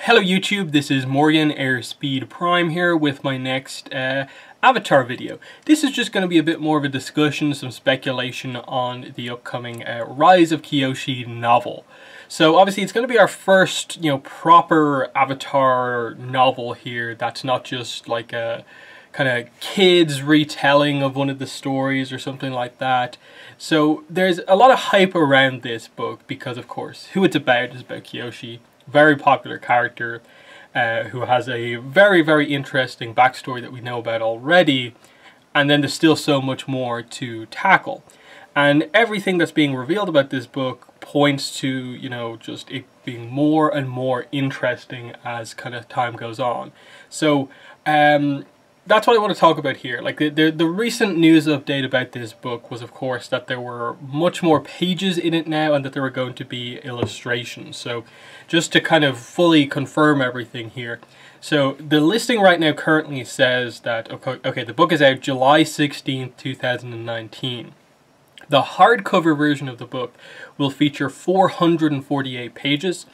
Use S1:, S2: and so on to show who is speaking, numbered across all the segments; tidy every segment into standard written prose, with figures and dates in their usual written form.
S1: Hello YouTube, this is Morgan Airspeed Prime here with my next Avatar video. This is just going to be a bit more of a discussion, some speculation on the upcoming Rise of Kyoshi novel. So obviously it's going to be our first, proper Avatar novel here that's not just like a kind of kids retelling of one of the stories or something like that. So there's a lot of hype around this book because, of course, who it's about is about Kyoshi. Very popular character who has a very, very interesting backstory that we know about already, and then there's still so much more to tackle. And everything that's being revealed about this book points to, just it being more and more interesting as kind of time goes on. So, that's what I want to talk about here. Like the recent news update about this book was, of course, that there were much more pages in it now and that there were going to be illustrations. So just to kind of fully confirm everything here. So the listing right now currently says that, okay, the book is out July 16th, 2019. The hardcover version of the book will feature 448 pages.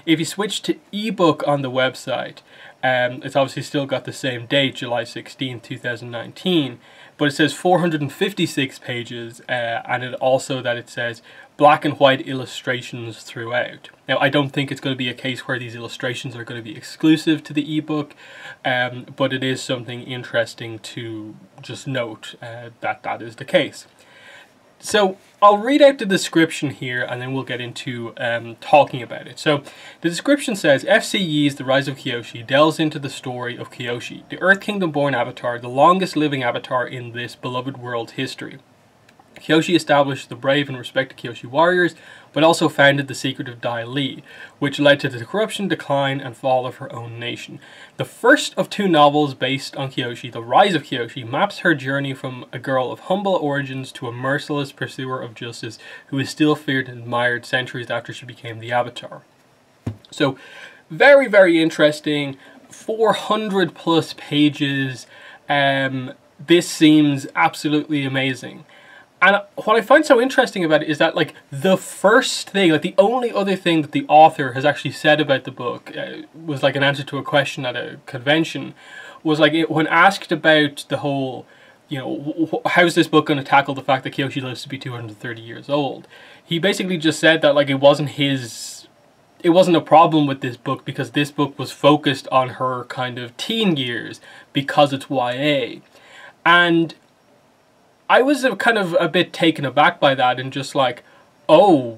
S1: If you switch to ebook on the website, it's obviously still got the same date, July 16, 2019, but it says 456 pages, and it says black and white illustrations throughout. Now, I don't think it's going to be a case where these illustrations are going to be exclusive to the ebook, but it is something interesting to just note that is the case. So I'll read out the description here and then we'll get into talking about it. So the description says, FCE's The Rise of Kyoshi delves into the story of Kyoshi, the Earth Kingdom born avatar, the longest living avatar in this beloved world's history. Kyoshi established the brave and respected Kyoshi warriors, but also founded the secret of Dai Li, which led to the corruption, decline, and fall of her own nation. The first of two novels based on Kyoshi, The Rise of Kyoshi, maps her journey from a girl of humble origins to a merciless pursuer of justice who is still feared and admired centuries after she became the Avatar. So, very, very interesting. 400 plus pages. This seems absolutely amazing. And what I find so interesting about it is that, like, the first thing, like, the only other thing that the author has actually said about the book was, like, an answer to a question at a convention, was, like, when asked about the whole, how's this book going to tackle the fact that Kyoshi lives to be 230 years old? He basically just said that, like, it wasn't a problem with this book because this book was focused on her kind of teen years because it's YA. And I was kind of a bit taken aback by that and just like, oh,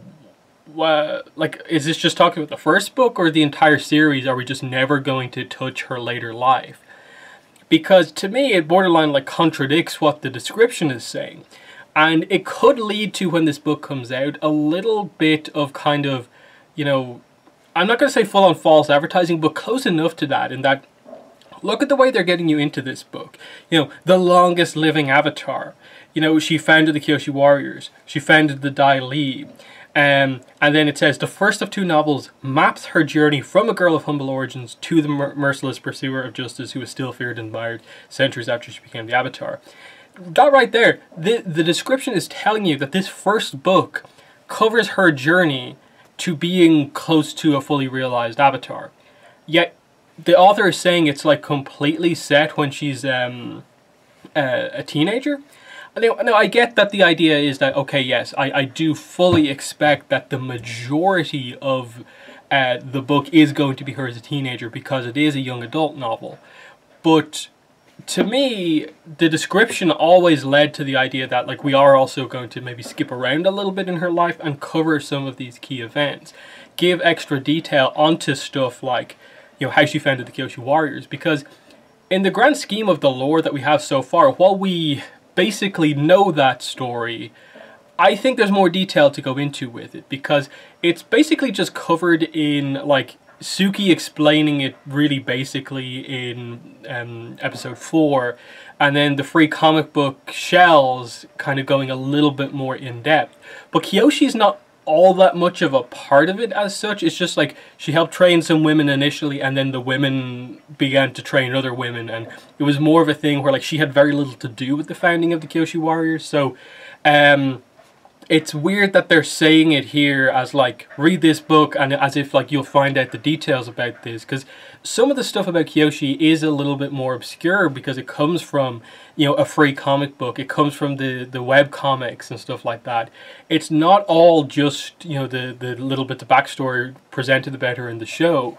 S1: like, is this just talking about the first book or the entire series? Are we just never going to touch her later life? Because to me, it borderline like contradicts what the description is saying. And it could lead to, when this book comes out, a little bit of kind of, I'm not going to say full-on false advertising, but close enough to that in that, look at the way they're getting you into this book. The longest living avatar. She founded the Kyoshi warriors. She founded the Dai Li. And then it says, the first of two novels maps her journey from a girl of humble origins to the merciless pursuer of justice who is still feared and admired centuries after she became the Avatar. That right there, the description is telling you that this first book covers her journey to being close to a fully realized Avatar. Yet, the author is saying it's like completely set when she's a teenager. Now, I get that the idea is that, okay, yes, I do fully expect that the majority of the book is going to be her as a teenager because it is a young adult novel. But to me, the description always led to the idea that, like, we are also going to maybe skip around a little bit in her life and cover some of these key events. Give extra detail onto stuff like, how she founded the Kyoshi warriors. Because in the grand scheme of the lore that we have so far, while we basically know that story, I think there's more detail to go into with it, because it's basically just covered in, like, Suki explaining it really basically in episode 4, and then the free comic book shells kind of going a little bit more in depth. But Kyoshi's not all that much of a part of it as such. It's just like she helped train some women initially, and then the women began to train other women, and it was more of a thing where, like, she had very little to do with the founding of the Kyoshi warriors. So it's weird that they're saying it here as like, read this book, and as if like you'll find out the details about this, because some of the stuff about Kyoshi is a little bit more obscure because it comes from, you know, a free comic book. It comes from the web comics and stuff like that. It's not all just, you know, the little bit of backstory presented about her in the show.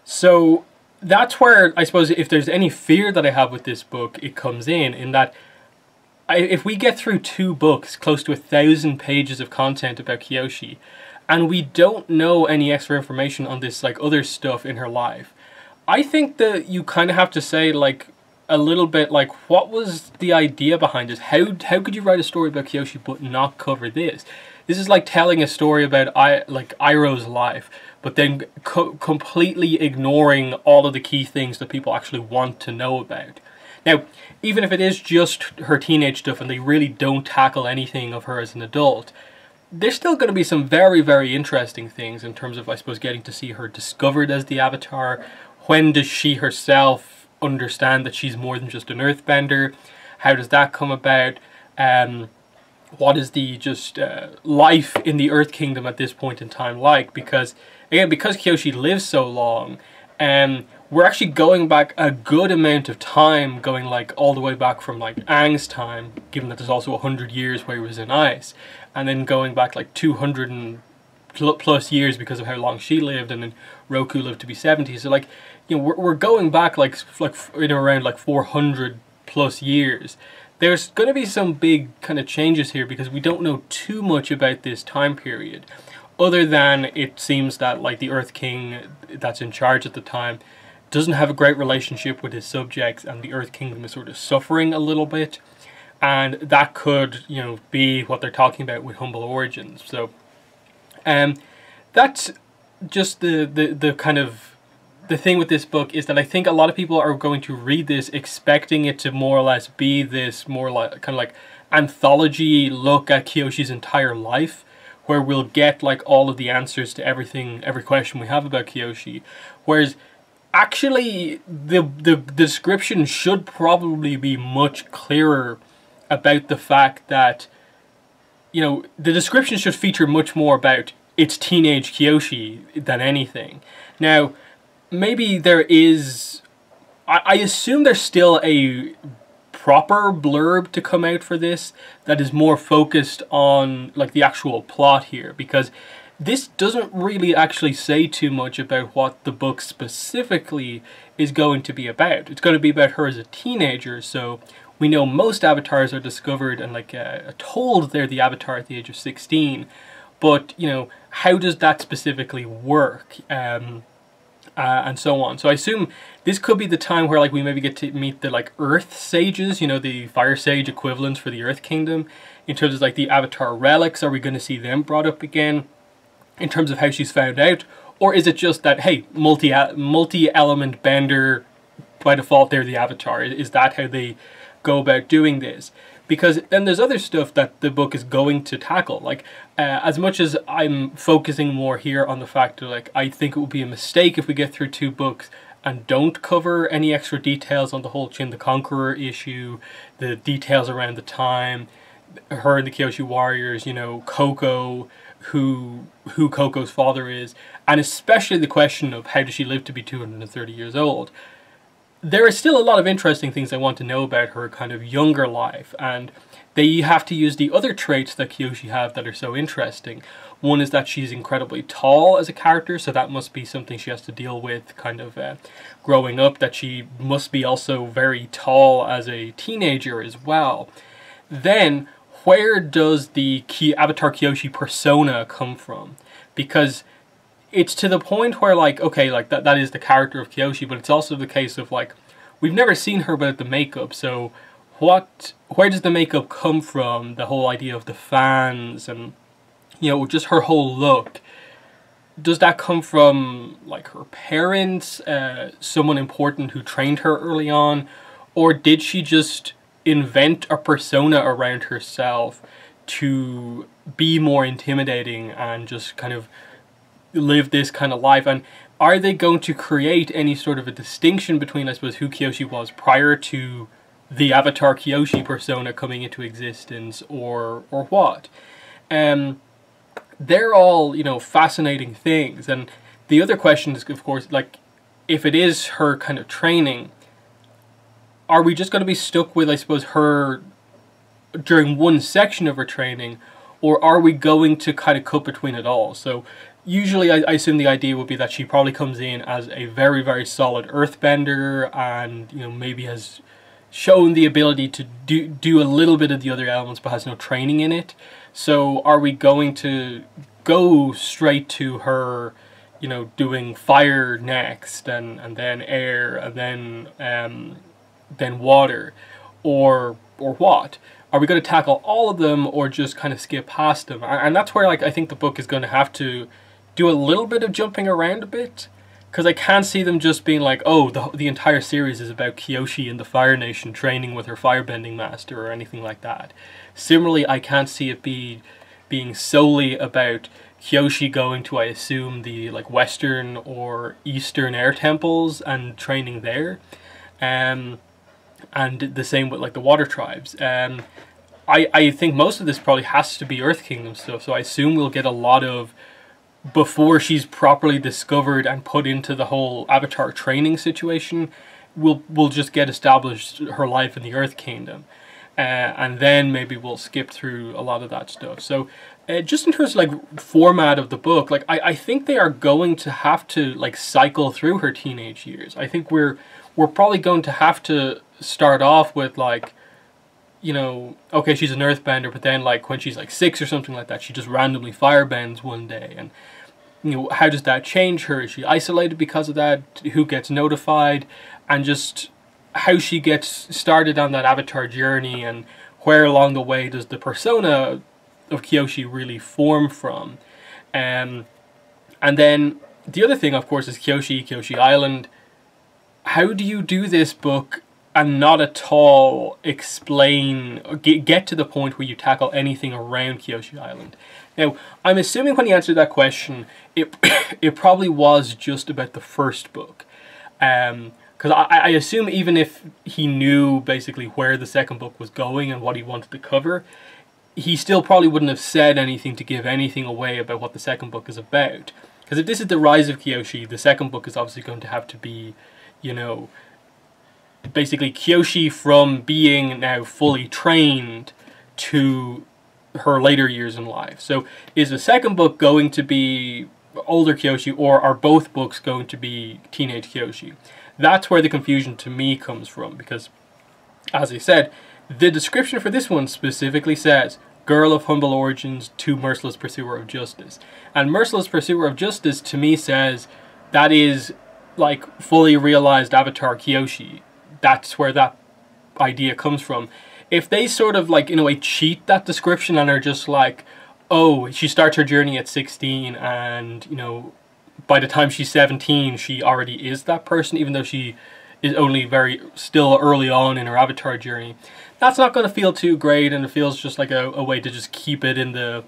S1: So that's where I suppose if there's any fear that I have with this book, it comes in that if we get through 2 books, close to 1,000 pages of content about Kyoshi, and we don't know any extra information on this like other stuff in her life, I think that you kind of have to say like a little bit like, what was the idea behind this? How could you write a story about Kyoshi but not cover this? This is like telling a story about Iroh's life, but then completely ignoring all of the key things that people actually want to know about. Now, even if it is just her teenage stuff and they really don't tackle anything of her as an adult, there's still going to be some very, very interesting things in terms of, I suppose, getting to see her discovered as the Avatar. When does she herself understand that she's more than just an earthbender? How does that come about? What is the just life in the Earth Kingdom at this point in time like? Because, again, because Kyoshi lives so long, we're actually going back a good amount of time, going like all the way back from like Aang's time, given that there's also 100 years where he was in ice, and then going back like 200 and plus years because of how long she lived, and then Roku lived to be 70. So like, you know, we're going back like in around like 400 plus years. There's going to be some big kind of changes here because we don't know too much about this time period, other than it seems that like the Earth King that's in charge at the time doesn't have a great relationship with his subjects, and the Earth Kingdom is sort of suffering a little bit, and that could, you know, be what they're talking about with humble origins. So that's just the kind of the thing with this book, is that I think a lot of people are going to read this expecting it to more or less be this more like kind of like anthology look at Kyoshi's entire life, where we'll get like all of the answers to everything, every question we have about Kyoshi, whereas actually the description should probably be much clearer about the fact that, you know, the description should feature much more about its teenage Kyoshi than anything. Now, maybe there is, I assume there's still a proper blurb to come out for this that is more focused on like the actual plot here, because this doesn't really actually say too much about what the book specifically is going to be about. It's going to be about her as a teenager, so we know most avatars are discovered and like told they're the Avatar at the age of 16, but, you know, how does that specifically work? And so on. So I assume this could be the time where like we maybe get to meet the like Earth Sages, you know, the Fire Sage equivalents for the Earth Kingdom, in terms of like the Avatar relics. Are we going to see them brought up again in terms of how she's found out? Or is it just that, hey, multi-element bender, by default they're the Avatar? Is that how they go about doing this? Because then there's other stuff that the book is going to tackle. Like, as much as I'm focusing more here on the fact that, like, I think it would be a mistake if we get through 2 books and don't cover any extra details on the whole Chin the Conqueror issue, the details around the time, her and the Kyoshi warriors, you know, Coco, who Coco's father is, and especially the question of how does she live to be 230 years old. There are still a lot of interesting things I want to know about her kind of younger life, and they have to use the other traits that Kyoshi have that are so interesting. One is that she's incredibly tall as a character, so that must be something she has to deal with kind of growing up, that she must be also very tall as a teenager as well. Then, where does the Avatar Kyoshi persona come from? Because it's to the point where, like, okay, like that is the character of Kyoshi, but it's also the case of, like, we've never seen her without the makeup, so where does the makeup come from? The whole idea of the fans and, you know, just her whole look. Does that come from, like, her parents, someone important who trained her early on? Or did she just invent a persona around herself to be more intimidating and just kind of live this kind of life? And are they going to create any sort of a distinction between, I suppose, who Kyoshi was prior to the Avatar Kyoshi persona coming into existence, or what. They're all, you know, fascinating things. And the other question is, of course, like, if it is her kind of training, are we just going to be stuck with, I suppose, her during one section of her training, or are we going to kind of cut between it all? So usually I assume the idea would be that she probably comes in as a very, very solid earthbender, and, you know, maybe has shown the ability to do a little bit of the other elements but has no training in it. So are we going to go straight to her, you know, doing fire next, and then air, and then water, or what? Are we going to tackle all of them, or just kind of skip past them? And that's where, like, I think the book is going to have to do a little bit of jumping around a bit, because I can't see them just being like, oh, the entire series is about Kyoshi in the Fire Nation training with her firebending master, or anything like that. Similarly, I can't see it being solely about Kyoshi going to, I assume, the, like, Western or Eastern air temples and training there. And the same with, like, the water tribes. I think most of this probably has to be Earth Kingdom stuff, so I assume we'll get a lot of, before she's properly discovered and put into the whole Avatar training situation, we'll just get established her life in the Earth Kingdom. And then maybe we'll skip through a lot of that stuff. So just in terms of, like, format of the book, like, I think they are going to have to, like, cycle through her teenage years. I think we're probably going to have to start off with, like, you know, okay, she's an earthbender, but then, like, when she's like 6 or something like that, she just randomly firebends one day, and, you know, how does that change her? Is she isolated because of that? Who gets notified? And just how she gets started on that Avatar journey, and where along the way does the persona of Kyoshi really form from? And then the other thing, of course, is Kyoshi Island. How do you do this book and not at all explain, or get to the point where you tackle anything around Kyoshi Island? Now, I'm assuming when he answered that question, it probably was just about the first book. Because I assume even if he knew basically where the second book was going and what he wanted to cover, he still probably wouldn't have said anything to give anything away about what the second book is about. Because if this is the rise of Kyoshi, the second book is obviously going to have to be, you know, basically Kyoshi from being now fully trained to her later years in life. So is the second book going to be older Kyoshi, or are both books going to be teenage Kyoshi? That's where the confusion to me comes from, because, as I said, the description for this one specifically says, girl of humble origins to merciless pursuer of justice. And merciless pursuer of justice to me says that is, like, fully realized Avatar Kyoshi. That's where that idea comes from. If they sort of, like, in a way cheat that description and are just like, oh, she starts her journey at 16 and, you know, by the time she's 17 she already is that person, even though she is only still early on in her Avatar journey, that's not going to feel too great, and it feels just like a way to just keep it in the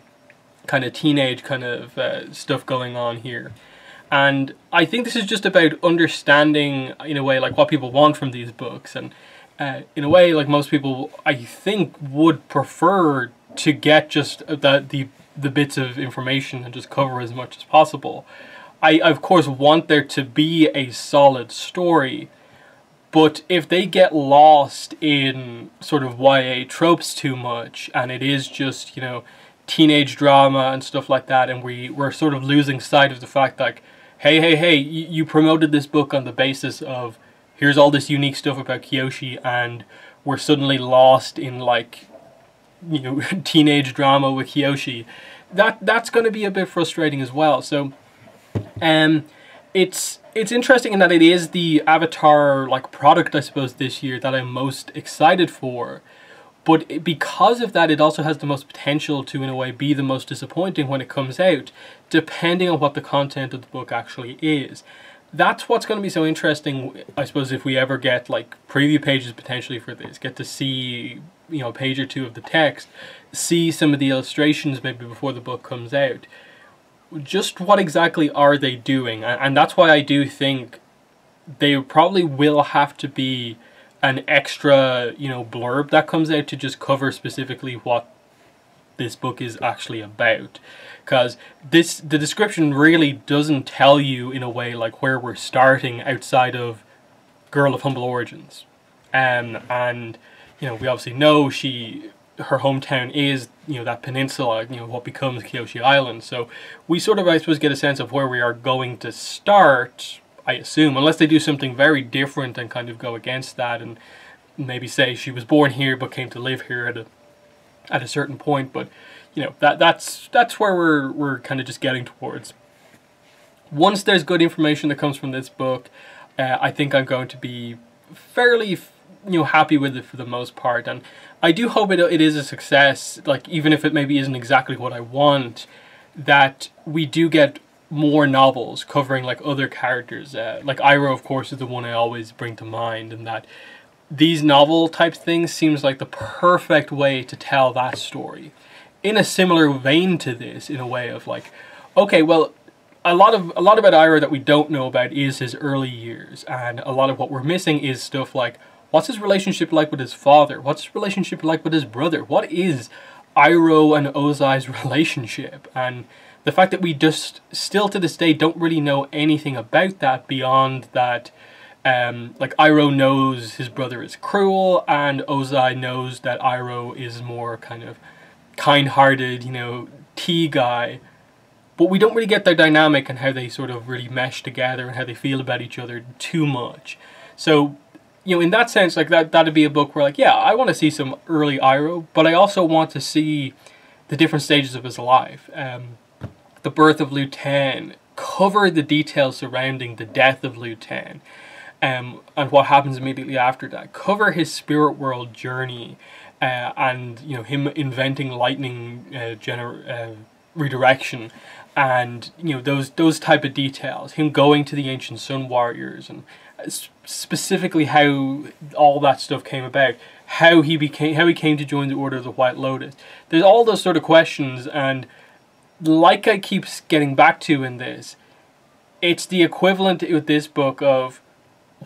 S1: kind of teenage kind of stuff going on here. And I think this is just about understanding, in a way, like, what people want from these books. And in a way, like, most people, I think, would prefer to get just the bits of information and just cover as much as possible. I, of course, want there to be a solid story, but if they get lost in sort of YA tropes too much, and it is just, you know, teenage drama and stuff like that, and we're sort of losing sight of the fact that, like, hey, you promoted this book on the basis of, here's all this unique stuff about Kyoshi, and we're suddenly lost in, like, you know, teenage drama with Kyoshi. That's going to be a bit frustrating as well. So, it's interesting in that it is the Avatar, like, product, I suppose, this year that I'm most excited for. But because of that, it also has the most potential to, in a way, be the most disappointing when it comes out, depending on what the content of the book actually is. That's what's going to be so interesting, I suppose, if we ever get, like, preview pages potentially for this, get to see, you know, a page or two of the text, see some of the illustrations maybe before the book comes out. Just what exactly are they doing? And that's why I do think they probably will have to be an extra, you know, blurb that comes out to just cover specifically what this book is actually about, because the description really doesn't tell you in a way like where we're starting outside of Girl of Humble Origins. And you know, we obviously know her hometown is, you know, that peninsula, you know, what becomes Kyoshi Island. So we sort of, I suppose, get a sense of where we are going to start, I assume, unless they do something very different and kind of go against that and maybe say she was born here but came to live here at a certain point. But you know, that's where we're kind of just getting towards. Once there's good information that comes from this book, I think I'm going to be fairly, you know, happy with it for the most part, and I do hope it is a success. Like, even if it maybe isn't exactly what I want, that we do get more novels covering like other characters. Like Iroh, of course, is the one I always bring to mind, and that these novel type things seems like the perfect way to tell that story. In a similar vein to this, in a way of like, okay, well, a lot about Iroh that we don't know about is his early years, and a lot of what we're missing is stuff like, what's his relationship like with his father? What's his relationship like with his brother? What is Iroh and Ozai'S relationship? And the fact that we just still to this day don't really know anything about that beyond that, like Iroh knows his brother is cruel, and Ozai knows that Iroh is more kind of kind-hearted, you know, tea guy. But we don't really get their dynamic and how they sort of really mesh together and how they feel about each other too much. So, you know, in that sense, like that'd be a book where, like, yeah, I want to see some early Iroh, but I also want to see the different stages of his life. The birth of Liu Tan, cover the details surrounding the death of Liu Tan, and what happens immediately after that. Cover his spirit world journey, and, you know, him inventing lightning redirection, and, you know, those type of details. Him going to the ancient Sun Warriors, and specifically how all that stuff came about, how he came to join the Order of the White Lotus. There's all those sort of questions, and like I keep getting back to in this, it's the equivalent with this book of,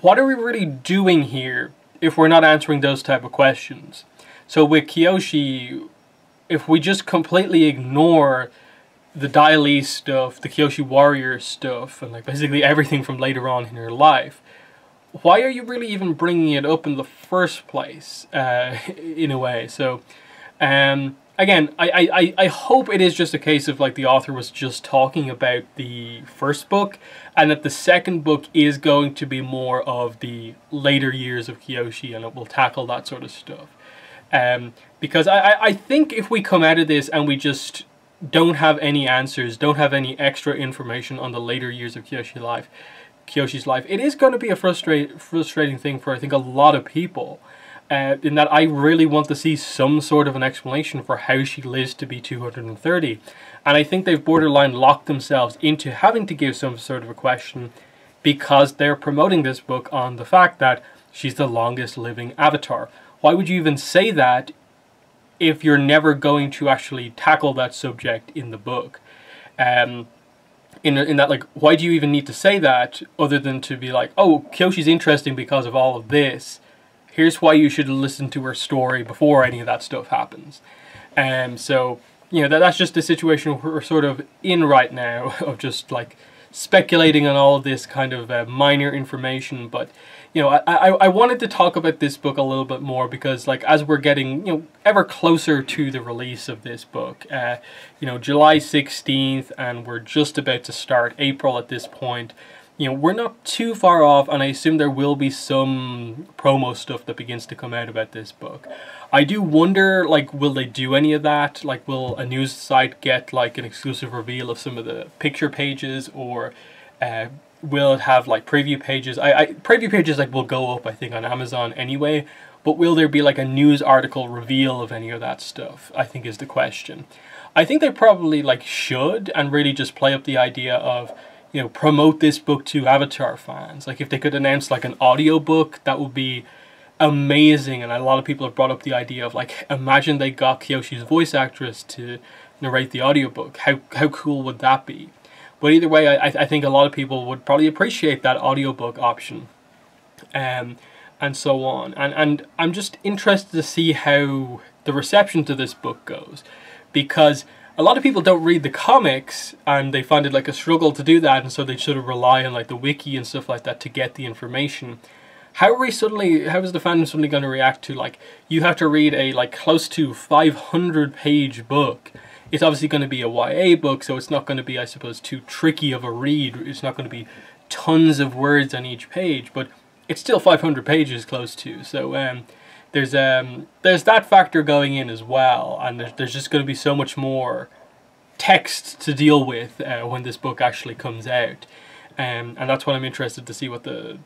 S1: what are we really doing here if we're not answering those type of questions? So with Kyoshi, if we just completely ignore the Daily stuff, the Kyoshi Warrior stuff, and like basically everything from later on in her life, why are you really even bringing it up in the first place, in a way? So, again, I hope it is just a case of like the author was just talking about the first book, and that the second book is going to be more of the later years of Kyoshi, and it will tackle that sort of stuff. Because I think if we come out of this and we just don't have any answers, don't have any extra information on the later years of Kyoshi's life, it is going to be a frustrating thing for, I think, a lot of people. In that I really want to see some sort of an explanation for how she lives to be 230. And I think they've borderline locked themselves into having to give some sort of a question, because they're promoting this book on the fact that she's the longest living avatar. Why would you even say that if you're never going to actually tackle that subject in the book? In that, like, why do you even need to say that, other than to be like, oh, Kyoshi's interesting because of all of this. Here's why you should listen to her story before any of that stuff happens. So, you know, that's just the situation we're sort of in right now, of just like speculating on all of this kind of minor information. But, you know, I wanted to talk about this book a little bit more, because like as we're getting, you know, ever closer to the release of this book, you know, July 16th, and we're just about to start April at this point. You know, we're not too far off, and I assume there will be some promo stuff that begins to come out about this book. I do wonder, like, will they do any of that? Like, will a news site get, like, an exclusive reveal of some of the picture pages, or will it have, like, preview pages? Preview pages, like, will go up, I think, on Amazon anyway, but will there be, like, a news article reveal of any of that stuff, I think is the question. I think they probably, like, should, and really just play up the idea of, you know, promote this book to Avatar fans. Like, if they could announce like an audiobook, that would be amazing. And a lot of people have brought up the idea of, like, imagine they got Kyoshi's voice actress to narrate the audiobook. How cool would that be? But either way, I think a lot of people would probably appreciate that audiobook option. and so on. And I'm just interested to see how the reception to this book goes, because a lot of people don't read the comics and they find it like a struggle to do that, and so they sort of rely on like the wiki and stuff like that to get the information. How is the fandom suddenly going to react to, like, you have to read a like close to 500-page book? It's obviously going to be a YA book, so it's not going to be, I suppose, too tricky of a read. It's not going to be tons of words on each page, but it's still 500 pages close to. So there's that factor going in as well, and there's just going to be so much more text to deal with when this book actually comes out. And that's what I'm interested to see, what the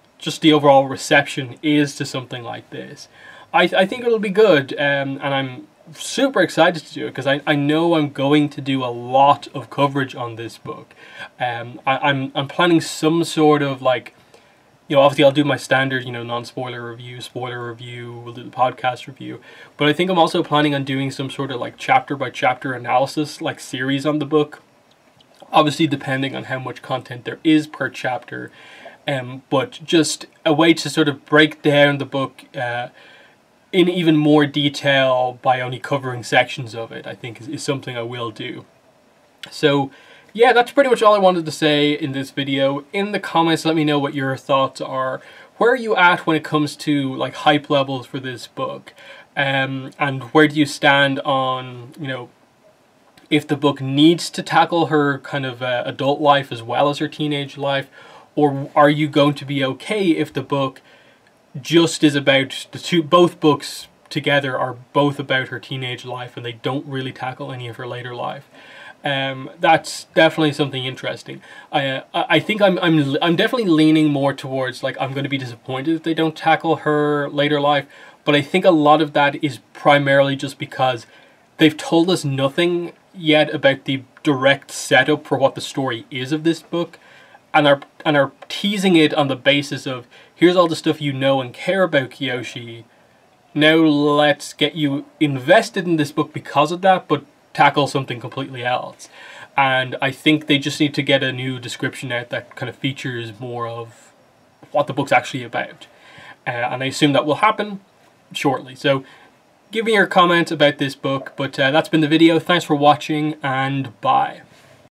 S1: overall reception is to something like this. I think it'll be good, and I'm super excited to do it because I know I'm going to do a lot of coverage on this book. I'm planning some sort of, like, you know, obviously I'll do my standard, you know, non-spoiler review, spoiler review, we'll do the podcast review, but I think I'm also planning on doing some sort of like chapter by chapter analysis, like series on the book, obviously depending on how much content there is per chapter, but just a way to sort of break down the book in even more detail by only covering sections of it, I think is something I will do. So yeah, that's pretty much all I wanted to say in this video. In the comments, let me know what your thoughts are. Where are you at when it comes to like hype levels for this book? And where do you stand on, you know, if the book needs to tackle her kind of adult life as well as her teenage life? Or are you going to be okay if the book just is about both books together are both about her teenage life and they don't really tackle any of her later life? That's definitely something interesting. I think I'm definitely leaning more towards, like, I'm going to be disappointed if they don't tackle her later life, but I think a lot of that is primarily just because they've told us nothing yet about the direct setup for what the story is of this book, and are teasing it on the basis of, here's all the stuff you know and care about Kyoshi, now let's get you invested in this book because of that, but tackle something completely else. And I think they just need to get a new description out that kind of features more of what the book's actually about. And I assume that will happen shortly. So give me your comments about this book, but that's been the video. Thanks for watching, and bye.